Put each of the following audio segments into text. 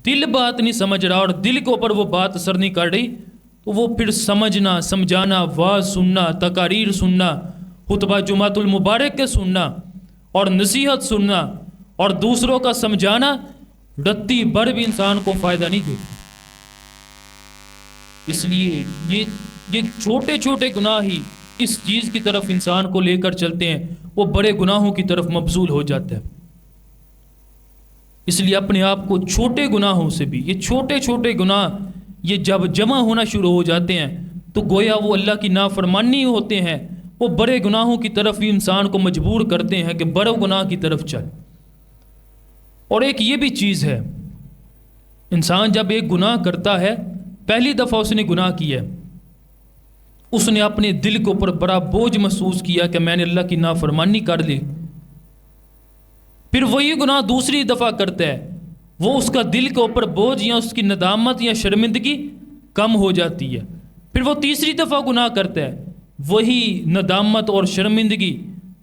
دل بات نہیں سمجھ رہا اور دل کے اوپر وہ بات اثر نہیں کر رہی، تو وہ پھر سمجھنا، سمجھانا، واعظ سننا، تقاریر سننا، خطبہ جمعۃ المبارک کے سننا اور نصیحت سننا اور دوسروں کا سمجھانا رتی بھر بھی انسان کو فائدہ نہیں دیتا۔ اس لیے یہ چھوٹے چھوٹے گناہ ہی اس چیز کی طرف انسان کو لے کر چلتے ہیں، وہ بڑے گناہوں کی طرف مبذول ہو جاتا ہے۔ اس لیے اپنے آپ کو چھوٹے گناہوں سے بھی، یہ چھوٹے چھوٹے گناہ یہ جب جمع ہونا شروع ہو جاتے ہیں تو گویا وہ اللہ کی نافرمانی ہوتے ہیں، وہ بڑے گناہوں کی طرف ہی انسان کو مجبور کرتے ہیں کہ بڑے گناہ کی طرف چل۔ اور ایک یہ بھی چیز ہے، انسان جب ایک گناہ کرتا ہے، پہلی دفعہ اس نے گناہ کیا، اس نے اپنے دل کے اوپر بڑا بوجھ محسوس کیا کہ میں نے اللہ کی نافرمانی کر لی، پھر وہی گناہ دوسری دفعہ کرتا ہے، وہ اس کا دل کے اوپر بوجھ یا اس کی ندامت یا شرمندگی کم ہو جاتی ہے، پھر وہ تیسری دفعہ گناہ کرتا ہے، وہی ندامت اور شرمندگی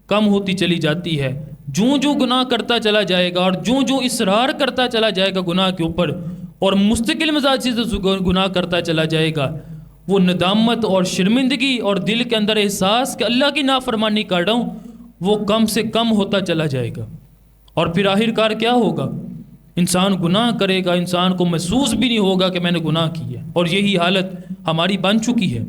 کم ہوتی چلی جاتی ہے۔ جو گناہ کرتا چلا جائے گا اور جو اصرار کرتا چلا جائے گا گناہ کے اوپر اور مستقل مزاج سے گناہ کرتا چلا جائے گا، وہ ندامت اور شرمندگی اور دل کے اندر احساس کہ اللہ کی نافرمانی کر رہا ہوں وہ کم سے کم ہوتا چلا جائے گا، اور پھر آخر کار کیا ہوگا؟ انسان گناہ کرے گا، انسان کو محسوس بھی نہیں ہوگا کہ میں نے گناہ کیا، اور یہی حالت ہماری بن چکی ہے،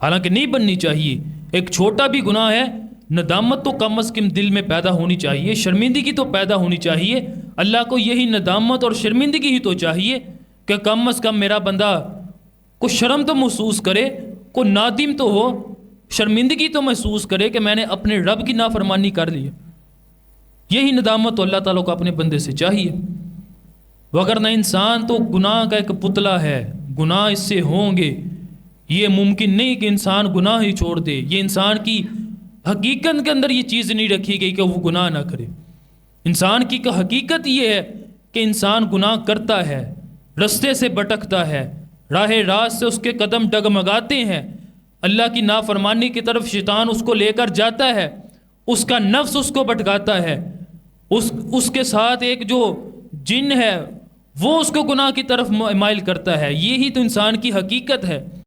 حالانکہ نہیں بننی چاہیے۔ ایک چھوٹا بھی گناہ ہے، ندامت تو کم از کم دل میں پیدا ہونی چاہیے، شرمندگی تو پیدا ہونی چاہیے۔ اللہ کو یہی ندامت اور شرمندگی ہی تو چاہیے کہ کم از کم میرا بندہ کو شرم تو محسوس کرے، کو نادم تو ہو، شرمندگی تو محسوس کرے کہ میں نے اپنے رب کی نافرمانی کر لی۔ یہی ندامت تو اللہ تعالیٰ کو اپنے بندے سے چاہیے، وگرنہ انسان تو گناہ کا ایک پتلا ہے، گناہ اس سے ہوں گے، یہ ممکن نہیں کہ انسان گناہ ہی چھوڑ دے، یہ انسان کی حقیقت کے اندر یہ چیز نہیں رکھی گئی کہ وہ گناہ نہ کرے۔ انسان کی حقیقت یہ ہے کہ انسان گناہ کرتا ہے، رستے سے بھٹکتا ہے، راہ راست سے اس کے قدم ڈگمگاتے ہیں، اللہ کی نافرمانی کی طرف شیطان اس کو لے کر جاتا ہے، اس کا نفس اس کو بھٹکاتا ہے، اس کے ساتھ ایک جو جن ہے وہ اس کو گناہ کی طرف مائل کرتا ہے۔ یہی تو انسان کی حقیقت ہے۔